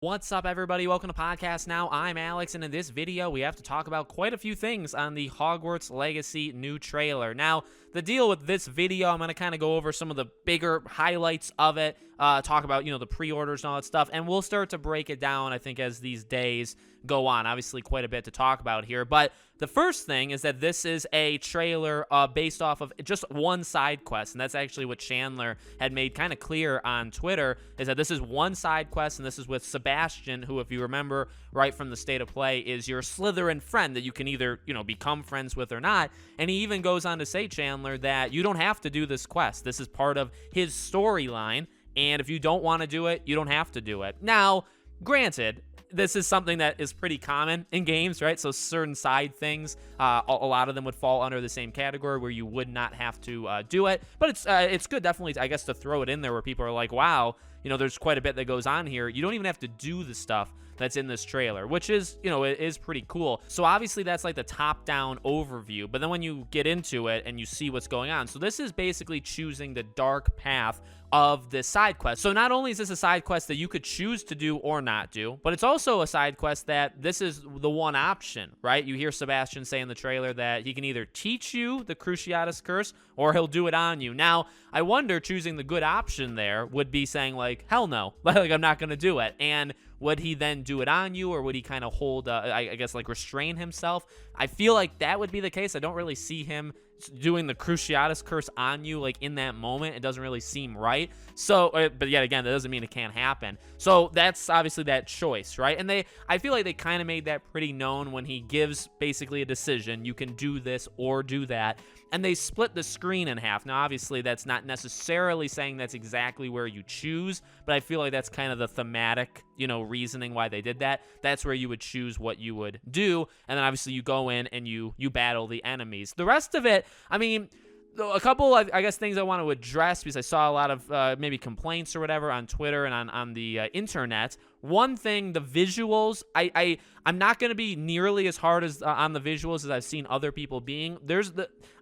What's up, everybody? Welcome to Podcast Now. I'm Alex, and in this video, we have to talk about quite a few things on the Hogwarts Legacy new trailer. Now, the deal with this video, I'm going to kind of go over some of the bigger highlights of it, talk about, the pre-orders and all that stuff, and we'll start to break it down, I think, as these days go on. Obviously, quite a bit to talk about here, but the first thing is that this is a trailer based off of just one side quest, and that's actually what Chandler had made kind of clear on Twitter, is that this is one side quest, and this is with Sebastian, who, if you remember right from the State of Play, is your Slytherin friend that you can either, become friends with or not. And he even goes on to say, Chandler, that you don't have to do this quest. This is part of his storyline, and if you don't want to do it, you don't have to do it. Now, granted, this is something that is pretty common in games, right? So certain side things, a lot of them would fall under the same category where you would not have to do it. But it's good, definitely, I guess, to throw it in there where people are like, wow, there's quite a bit that goes on here. You don't even have to do the stuff that's in this trailer, which is, it is pretty cool. So obviously that's like the top-down overview, but then when you get into it and you see what's going on, so this is basically choosing the dark path of this side quest. So not only is this a side quest that you could choose to do or not do, but it's also a side quest that this is the one option, right? You hear Sebastian say in the trailer that he can either teach you the Cruciatus Curse or he'll do it on you. Now, I wonder, choosing the good option there would be saying like, hell no, like I'm not going to do it. And would he then do it on you, or would he kind of hold, I guess, like restrain himself? I feel like that would be the case. I don't really see him doing the Cruciatus Curse on you, like in that moment. It doesn't really seem right. So, but yet again, that doesn't mean it can't happen. So that's obviously that choice, right? And I feel like they kind of made that pretty known when he gives basically a decision. You can do this or do that. And they split the screen in half. Now, obviously, that's not necessarily saying that's exactly where you choose, but I feel like that's kind of the thematic, reasoning why they did that. That's where you would choose what you would do, and then obviously you go in and you battle the enemies. The rest of it, I mean, a couple of, I guess, things I want to address, because I saw a lot of maybe complaints or whatever on Twitter and on the internet. One thing, the visuals, I'm not going to be nearly as hard as on the visuals as I've seen other people being.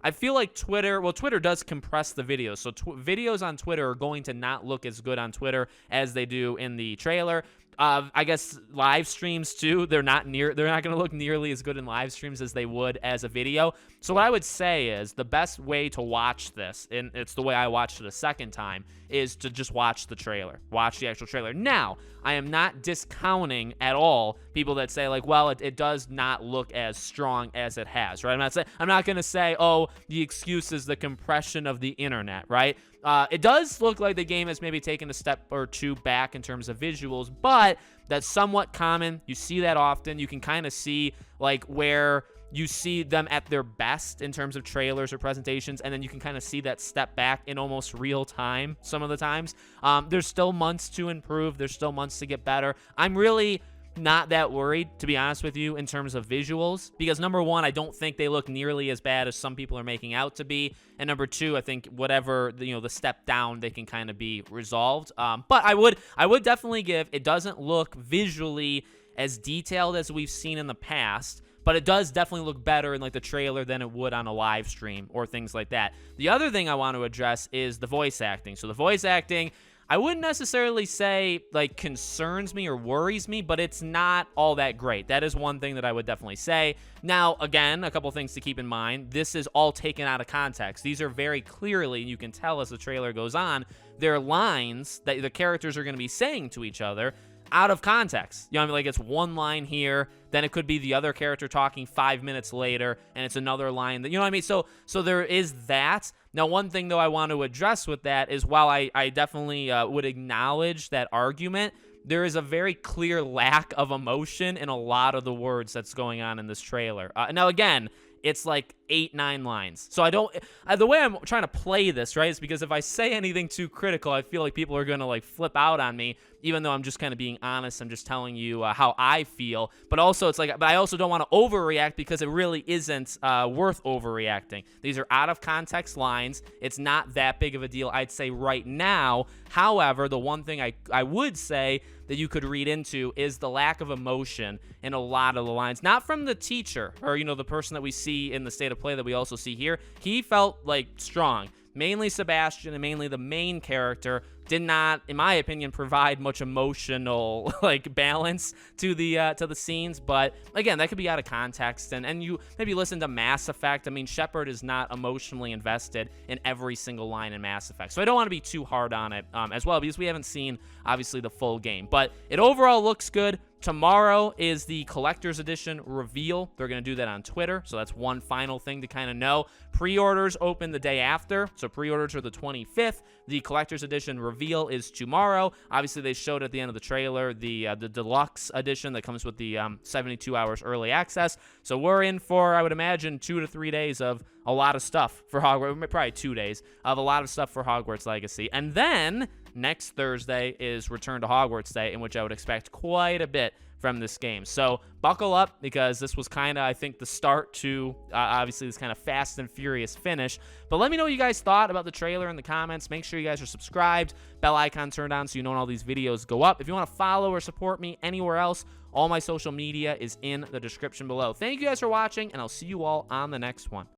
I feel like Twitter does compress the videos. So videos on Twitter are going to not look as good on Twitter as they do in the trailer. I guess live streams too, they're not going to look nearly as good in live streams as they would as a video. So what I would say is the best way to watch this, and it's the way I watched it a second time, is to just watch the trailer. Watch the actual trailer. Now, I am not discounting at all people that say like, well, it does not look as strong as it has, right? I'm not going to say, oh, the excuse is the compression of the internet, right? It does look like the game has maybe taken a step or two back in terms of visuals, but that's somewhat common. You see that often. You can kind of see like where you see them at their best in terms of trailers or presentations, and then you can kind of see that step back in almost real time some of the times. There's still months to improve. There's still months to get better. I'm really not that worried, to be honest with you, in terms of visuals, because number one, I don't think they look nearly as bad as some people are making out to be, and number two, I think whatever the step down, they can kind of be resolved. But I would definitely give, it doesn't look visually as detailed as we've seen in the past, but it does definitely look better in like the trailer than it would on a live stream or things like that. The other thing I want to address is the voice acting. So the voice acting, I wouldn't necessarily say like concerns me or worries me, but it's not all that great. That is one thing that I would definitely say. Now, again, a couple things to keep in mind. This is all taken out of context. These are very clearly, and you can tell as the trailer goes on, they're lines that the characters are going to be saying to each other out of context. Like it's one line here, then it could be the other character talking 5 minutes later, and it's another line that, So there is that. Now, one thing, though, I want to address with that is while I definitely would acknowledge that argument, there is a very clear lack of emotion in a lot of the words that's going on in this trailer. Now, again, it's like 8-9 lines. So the way I'm trying to play this, right, is because if I say anything too critical, I feel like people are going to like flip out on me, even though I'm just kind of being honest. I'm just telling you how I feel. But also but I also don't want to overreact, because it really isn't worth overreacting. These are out of context lines. It's not that big of a deal, I'd say, right now. However, the one thing I would say that you could read into is the lack of emotion in a lot of the lines. Not from the teacher or, the person that we see in the State of Play that we also see here. He felt like strong. Mainly Sebastian and mainly the main character did not, in my opinion, provide much emotional like balance to the scenes. But again, that could be out of context, and you maybe listen to Mass Effect. I mean, Shepard is not emotionally invested in every single line in Mass Effect, so I don't want to be too hard on it as well, because we haven't seen obviously the full game. But it overall looks good. Tomorrow is the collector's edition reveal. They're going to do that on Twitter, so that's one final thing to kind of know. Pre-orders open the day after, so pre-orders are the 25th. The collector's edition reveal is tomorrow. Obviously, they showed at the end of the trailer the deluxe edition that comes with the 72 hours early access. So we're in for, I would imagine, 2 to 3 days of a lot of stuff for Hogwarts, probably 2 days of a lot of stuff for Hogwarts Legacy. And then next Thursday is Return to Hogwarts Day, in which I would expect quite a bit from this game. So buckle up, because this was kind of, I think, the start to obviously this kind of fast and furious finish. But let me know what you guys thought about the trailer in the comments. Make sure you guys are subscribed, bell icon turned on so you know when all these videos go up. If you want to follow or support me anywhere else, all my social media is in the description below. Thank you guys for watching, and I'll see you all on the next one.